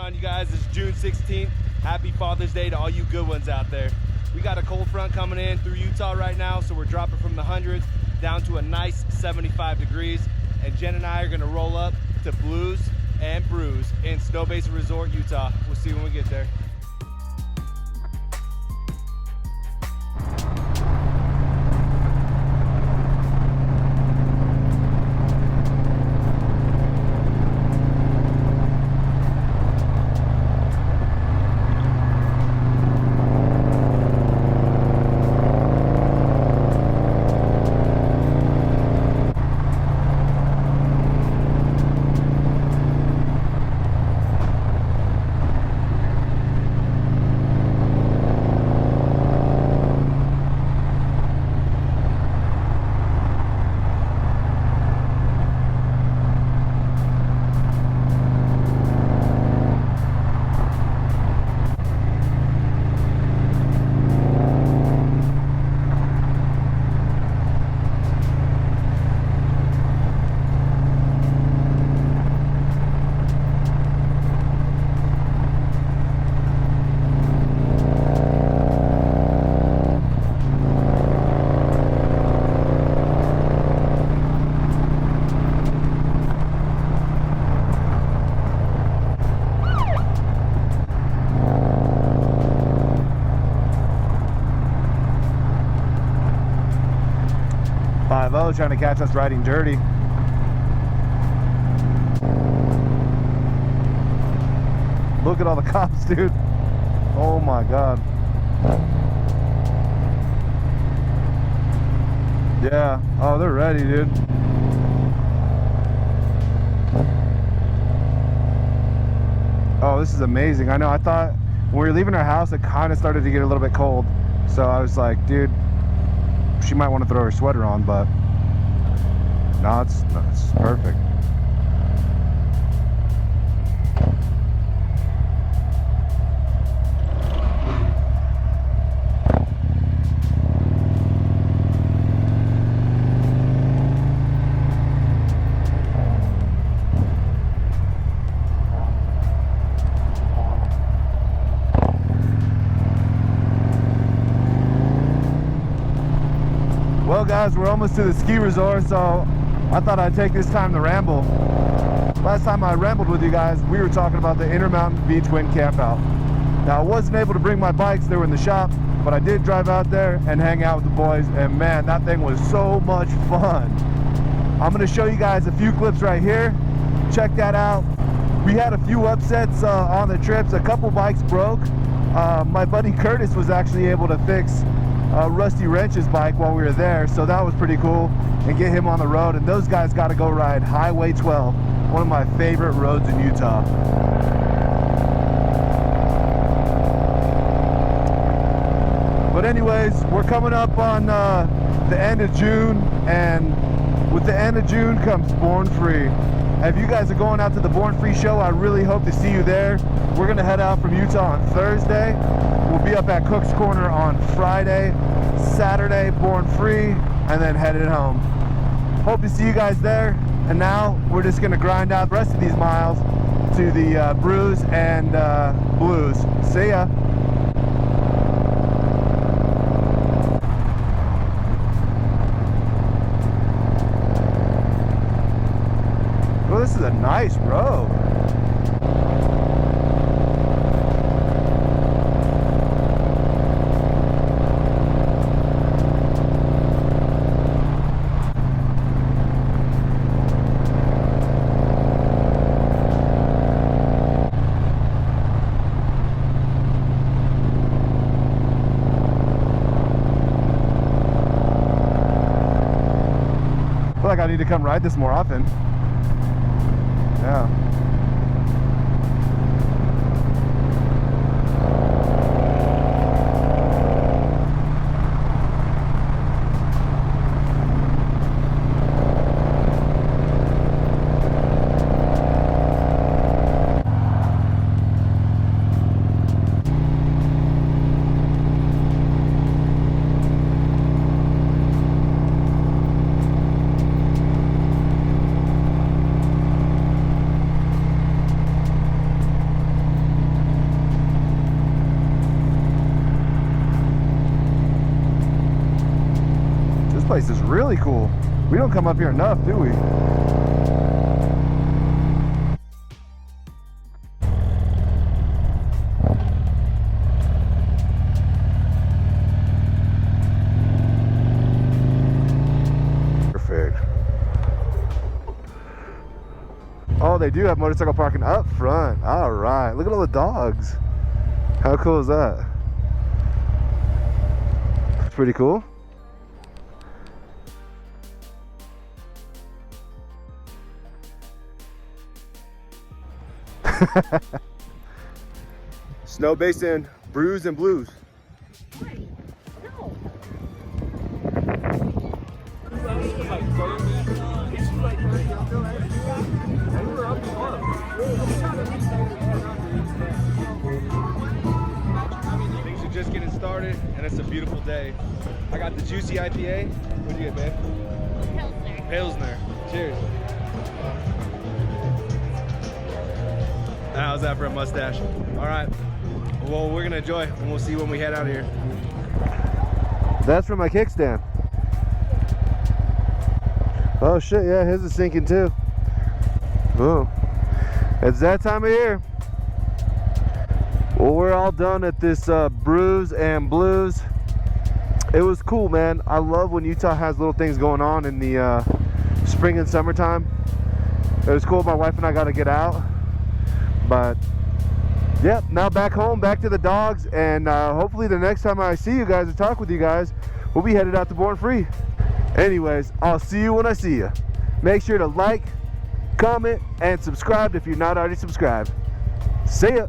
on, you guys? It's June 16th. Happy Father's Day to all you good ones out there. We got a cold front coming in through Utah right now, so we're dropping from the hundreds down to a nice 75 degrees. And Jen and I are gonna roll up to Blues and Brews in Snowbasin Resort, Utah. We'll see you when we get there. Trying to catch us riding dirty. Look at all the cops, dude. Oh my god. Yeah. Oh, they're ready, dude. Oh, this is amazing. I know, I thought when we were leaving our house, it kind of started to get a little bit cold. So I was like, dude, she might want to throw her sweater on, but no, it's perfect. Well guys, we're almost to the ski resort, so I thought I'd take this time to ramble. Last time I rambled with you guys, we were talking about the Intermountain Beach Wind Campout. Now I wasn't able to bring my bikes, they were in the shop, but I did drive out there and hang out with the boys, and man, that thing was so much fun. I'm gonna show you guys a few clips right here. Check that out. We had a few upsets on the trips. A couple bikes broke. My buddy Curtis was actually able to fix Rusty Wrench's bike while we were there, so that was pretty cool, and get him on the road. And those guys got to go ride Highway 12, one of my favorite roads in Utah. But anyways, we're coming up on the end of June, and with the end of June comes Born Free. If you guys are going out to the Born Free show, I really hope to see you there. We're gonna head out from Utah on Thursday. We'll be up at Cook's Corner on Friday, Saturday, Born Free, and then headed home. Hope to see you guys there. And now we're just gonna grind out the rest of these miles to the Brews and Blues. See ya. Well, this is a nice road. I feel like I need to come ride this more often. Yeah. place is really cool. We don't come up here enough, do we? Perfect. Oh, they do have motorcycle parking up front. All right, look at all the dogs. How cool is that? It's pretty cool. Snowbasin Brews and Blues. Things are just getting started, and it's a beautiful day. I got the juicy IPA. What'd you get, babe? Pilsner. Pilsner. Cheers. How's that for a mustache? All right. Well, we're gonna enjoy, and we'll see when we head out of here. That's from my kickstand. Oh shit, yeah, his is sinking too. Oh, it's that time of year. Well, we're all done at this Brews and Blues. It was cool, man. I love when Utah has little things going on in the spring and summertime. It was cool. My wife and I got to get out. But yep, now back home, back to the dogs, and hopefully the next time I see you guys and talk with you guys, we'll be headed out to Born Free. Anyways, I'll see you when I see you. Make sure to like, comment, and subscribe if you're not already subscribed. See ya.